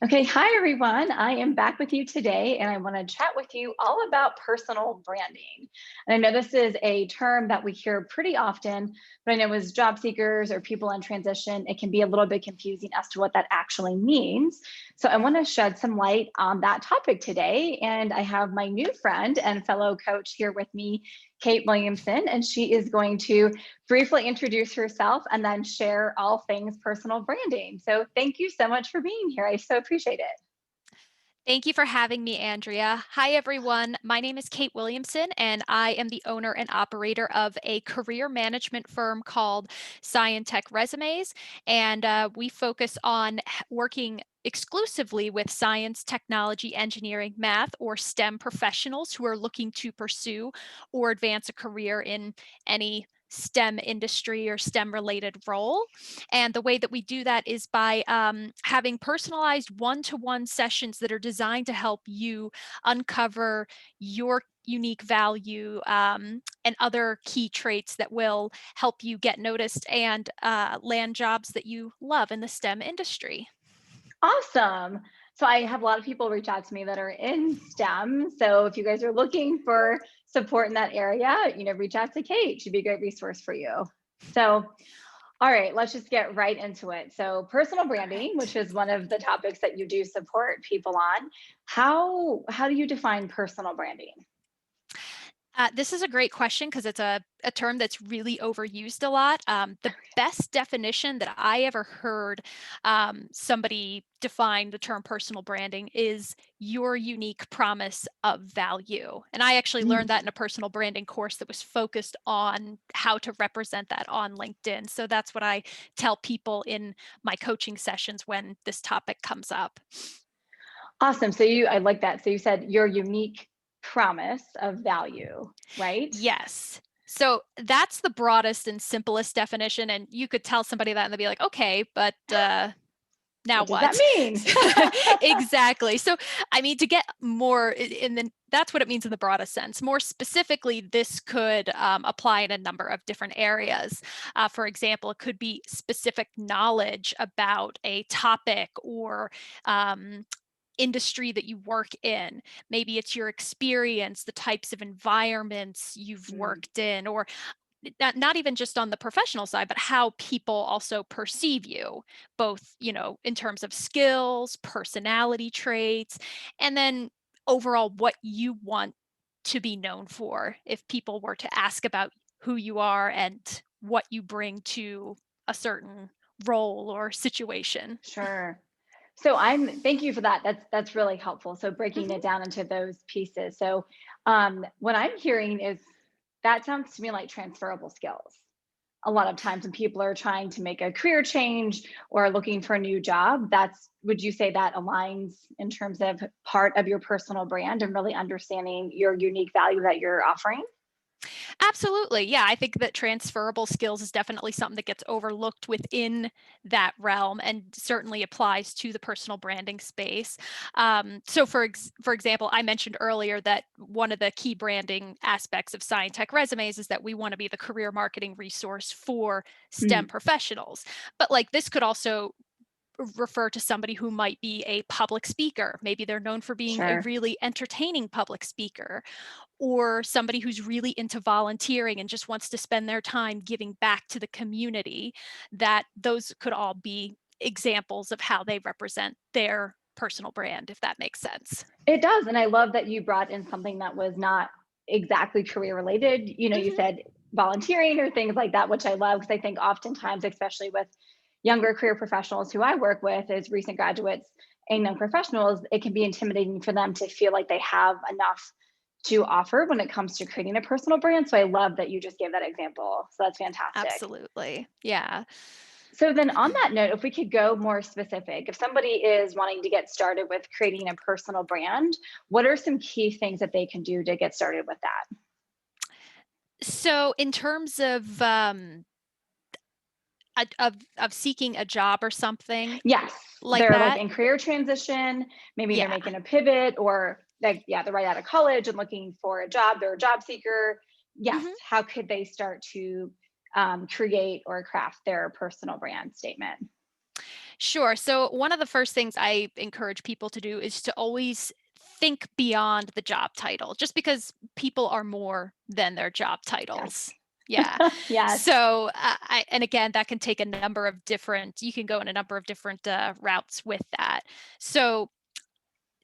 Okay, hi everyone. I am back with you today and I want to chat with you all about personal branding. And I know this is a term that we hear pretty often, but I know as job seekers or people in transition, it can be a little bit confusing as to what that actually means. So I want to shed some light on that topic today. And I have my new friend and fellow coach here with me, Kate Williamson, and she is going to briefly introduce herself and then share all things personal branding. So thank you so much for being here. I so appreciate it. Thank you for having me, Andrea. Hi, everyone. My name is Kate Williamson, and I am the owner and operator of a career management firm called Tech Resumes. And we focus on working exclusively with science, technology, engineering, math, or STEM professionals who are looking to pursue or advance a career in any STEM industry or STEM related role. And the way that we do that is by having personalized one to one sessions that are designed to help you uncover your unique value and other key traits that will help you get noticed and land jobs that you love in the STEM industry. Awesome. So I have a lot of people reach out to me that are in STEM. So if you guys are looking for support in that area, reach out to Kate. She'd be a great resource for you. So, all right, let's just get right into it. So, personal branding, which Right. is one of the topics that you do support people on. How do you define personal branding? This is a great question because it's a term that's really overused a lot. The best definition that I ever heard somebody define the term personal branding is your unique promise of value. And I actually learned that in a personal branding course that was focused on how to represent that on LinkedIn. So that's what I tell people in my coaching sessions when this topic comes up. Awesome. I like that. So you said your unique promise of value, right? Yes. So that's the broadest and simplest definition. And you could tell somebody that and they'd be like, okay, but now What does that what? mean? Exactly. So, I mean, to get more, in the that's what it means in the broadest sense. More specifically, this could apply in a number of different areas. For example, it could be specific knowledge about a topic or industry that you work in. Maybe it's your experience, the types of environments you've Mm, worked in, or not even just on the professional side, but how people also perceive you, both, in terms of skills, personality traits, and then overall what you want to be known for if people were to ask about who you are and what you bring to a certain role or situation. sure. Thank you for that. That's really helpful. So breaking it Mhm. down into those pieces. What I'm hearing is that sounds to me like transferable skills. A lot of times when people are trying to make a career change or looking for a new job, would you say that aligns in terms of part of your personal brand and really understanding your unique value that you're offering? Absolutely. Yeah, I think that transferable skills is definitely something that gets overlooked within that realm and certainly applies to the personal branding space. So, for example, I mentioned earlier that one of the key branding aspects of Tech Resumes is that we want to be the career marketing resource for STEM Mhm. professionals. But like this could also refer to somebody who might be a public speaker. Maybe they're known for being a Sure. really entertaining public speaker, or somebody who's really into volunteering and just wants to spend their time giving back to the community. That those could all be examples of how they represent their personal brand, if that makes sense. It does, and I love that you brought in something that was not exactly career related. You Mhm. said volunteering or things like that, which I love because I think oftentimes, especially with younger career professionals who I work with as recent graduates and young professionals, it can be intimidating for them to feel like they have enough to offer when it comes to creating a personal brand. So I love that you just gave that example. So that's fantastic. Absolutely. Yeah. So then on that note, if we could go more specific, if somebody is wanting to get started with creating a personal brand, what are some key things that they can do to get started with that? So in terms of of seeking a job or something Yes, like they're like that, in career transition, maybe they're yeah. making a pivot or like yeah, they're right out of college and looking for a job, they're a job seeker. Yes, Mhm. how could they start to create or craft their personal brand statement? Sure. So one of the first things I encourage people to do is to always think beyond the job title, just because people are more than their job Yes. titles. Yeah. Yes. So, and again, that can take a number of different, you can go in a number of different routes with that. So,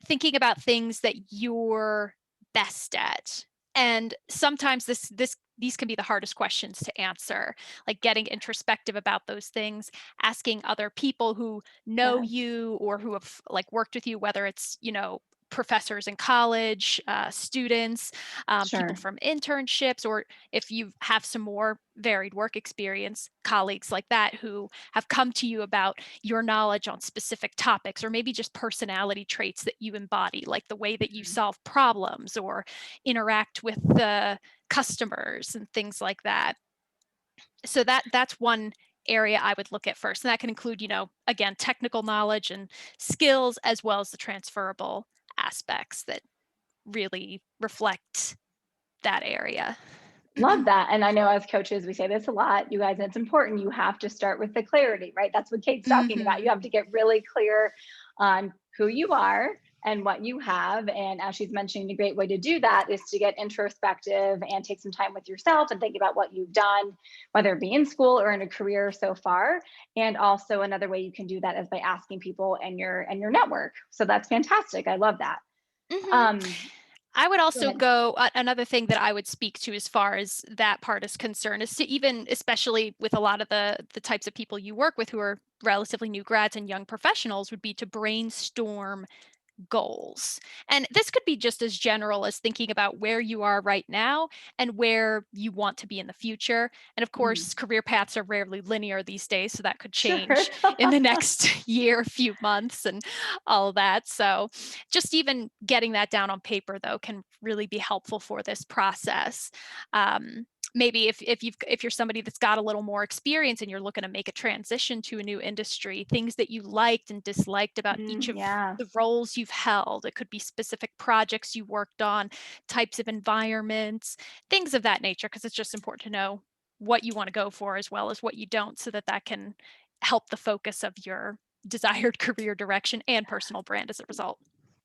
thinking about things that you're best at. And sometimes these can be the hardest questions to answer, like getting introspective about those things, asking other people who know Yes. you or who have like worked with you, whether it's, professors in college, students, people Sure. from internships, or if you have some more varied work experience, colleagues like that who have come to you about your knowledge on specific topics, or maybe just personality traits that you embody, like the way that you Mhm. solve problems or interact with the customers and things like that. So that's one area I would look at first. And that can include, again, technical knowledge and skills, as well as the transferable aspects that really reflect that area. Love that. And I know as coaches, we say this a lot, you guys, and it's important. You have to start with the clarity, right? That's what Kate's talking about. You Hmm. have to get really clear on who you are and what you have. And as she's mentioning, a great way to do that is to get introspective and take some time with yourself and think about what you've done, whether it be in school or in a career so far. And also another way you can do that is by asking people in your network. So that's fantastic. I love that. Hmm. Um, I would Go also ahead. go another thing that I would speak to as far as that part is concerned is to, even especially with a lot of the types of people you work with who are relatively new grads and young professionals, would be to brainstorm goals. And this could be just as general as thinking about where you are right now and where you want to be in the future. And of Mhm. course, career paths are rarely linear these days, so that could Sure. change in the next year, few months, and all of that. So, just even getting that down on paper, though, can really be helpful for this process. Maybe if you're somebody that's got a little more experience and you're looking to make a transition to a new industry, things that you liked and disliked about each of Yeah. the roles you've held. It could be specific projects you worked on, types of environments, things of that nature, because it's just important to know what you want to go for as well as what you don't, so that that can help the focus of your desired career direction and personal brand as a result.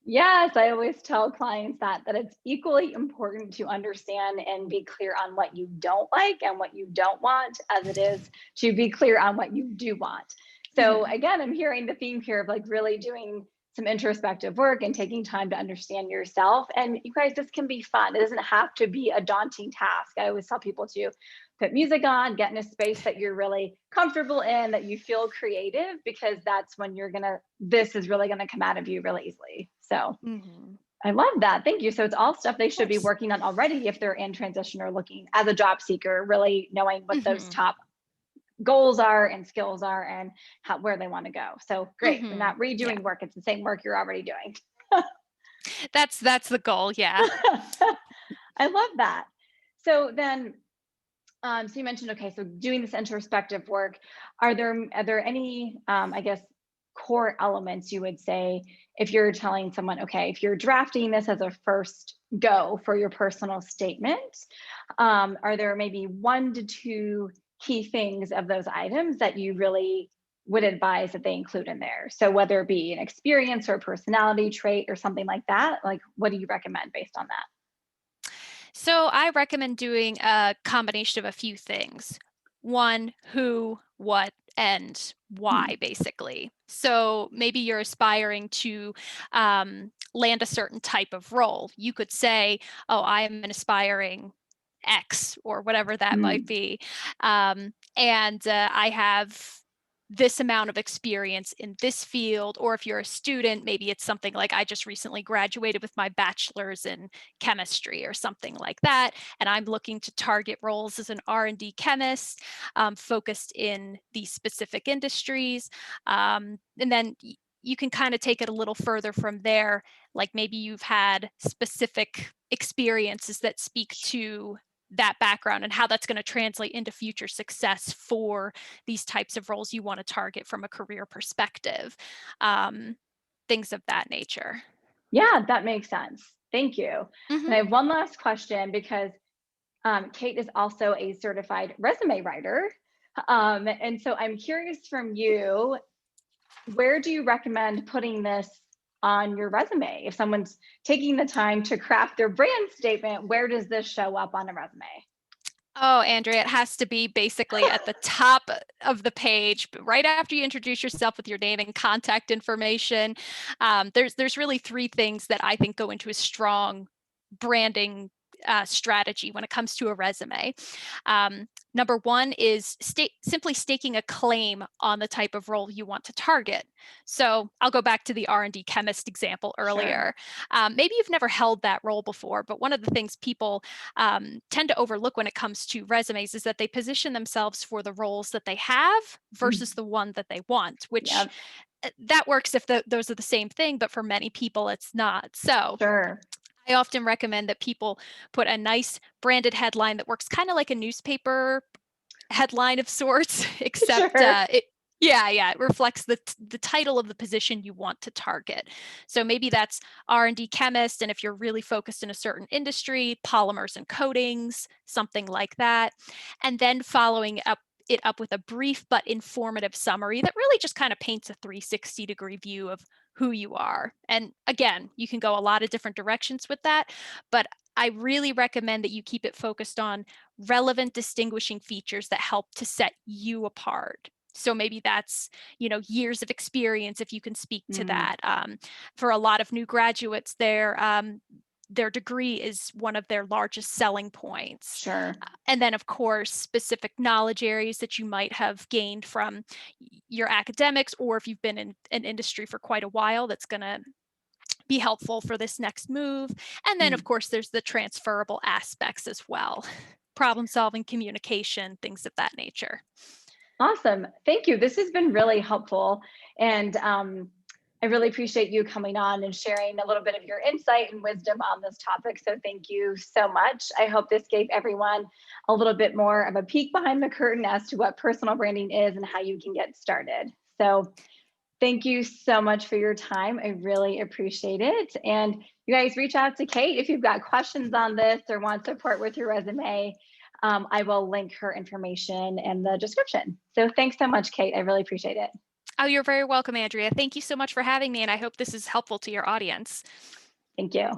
Yes, I always tell clients that it's equally important to understand and be clear on what you don't like and what you don't want as it is to be clear on what you do want. So Mhm. again, I'm hearing the theme here of like really doing some introspective work and taking time to understand yourself. And you guys, this can be fun. It doesn't have to be a daunting task. I always tell people to put music on, get in a space that you're really comfortable in, that you feel creative, because that's when this is really gonna come out of you really easily. So Mhm. I love that. Thank you. So it's all stuff they Of should be course. working on already if they're in transition or looking as a job seeker, really knowing what those Mhm. top goals are and skills are and where they want to go. So great. We're Mhm. not Yeah. redoing work. It's the same work you're already doing. That's the goal, yeah. I love that. So then, so you mentioned, okay, so doing this introspective work, are there any, I guess, core elements you would say if you're telling someone, okay, if you're drafting this as a first go for your personal statement, are there maybe 1 to 2 key things of those items that you really would advise that they include in there? So whether it be an experience or a personality trait or something like that, like what do you recommend based on that? So I recommend doing a combination of a few things. One, who, what, and Hmm. why, basically. So maybe you're aspiring to land a certain type of role. You could say, oh, I am an aspiring X or whatever that might Mm. be. And I have this amount of experience in this field. Or if you're a student, maybe it's something like I just recently graduated with my bachelor's in chemistry or something like that, and I'm looking to target roles as an R&D chemist, focused in these specific industries. And then you can kind of take it a little further from there, like maybe you've had specific experiences that speak to that background and how that's going to translate into future success for these types of roles you want to target from a career perspective. um, Things of that nature. Yeah, that makes sense. Thank you. And I Hmm. have one last question because Kate is also a certified resume writer. And so I'm curious from you, where do you recommend putting this on your resume? If someone's taking the time to craft their brand statement, where does this show up on a resume? Oh, Andrea, it has to be basically at the top of the page, but right after you introduce yourself with your name and contact information. There's really three things that I think go into a strong branding strategy when it comes to a resume. Number one is simply staking a claim on the type of role you want to target. So I'll go back to the R&D chemist example Sure. earlier. Maybe you've never held that role before, but one of the things people tend to overlook when it comes to resumes is that they position themselves for the roles that they have Mm, versus the one that they want, which yep. that works if those are the same thing, but for many people it's not. So Sure. I often recommend that people put a nice branded headline that works kind of like a newspaper headline of sorts, except Sure. yeah, it reflects the title of the position you want to target. So maybe that's R&D chemist, and if you're really focused in a certain industry, polymers and coatings, something like that, and then following up with a brief but informative summary that really just kind of paints a 360-degree view of who you are. And again, you can go a lot of different directions with that, but I really recommend that you keep it focused on relevant distinguishing features that help to set you apart. So maybe that's, years of experience, if you can speak to Mm, that. For a lot of new graduates, their degree is one of their largest selling points. sure. And then, of course, specific knowledge areas that you might have gained from your academics, or if you've been in an industry for quite a while, that's going to be helpful for this next move. And then, of Mm. course, there's the transferable aspects as well. Problem solving, communication, things of that nature. Awesome. Thank you. This has been really helpful. And I really appreciate you coming on and sharing a little bit of your insight and wisdom on this topic. So thank you so much. I hope this gave everyone a little bit more of a peek behind the curtain as to what personal branding is and how you can get started. So thank you so much for your time. I really appreciate it. And you guys reach out to Kate if you've got questions on this or want support with your resume. I will link her information in the description. So thanks so much, Kate. I really appreciate it. Oh, you're very welcome, Andrea. Thank you so much for having me, and I hope this is helpful to your audience. Thank you.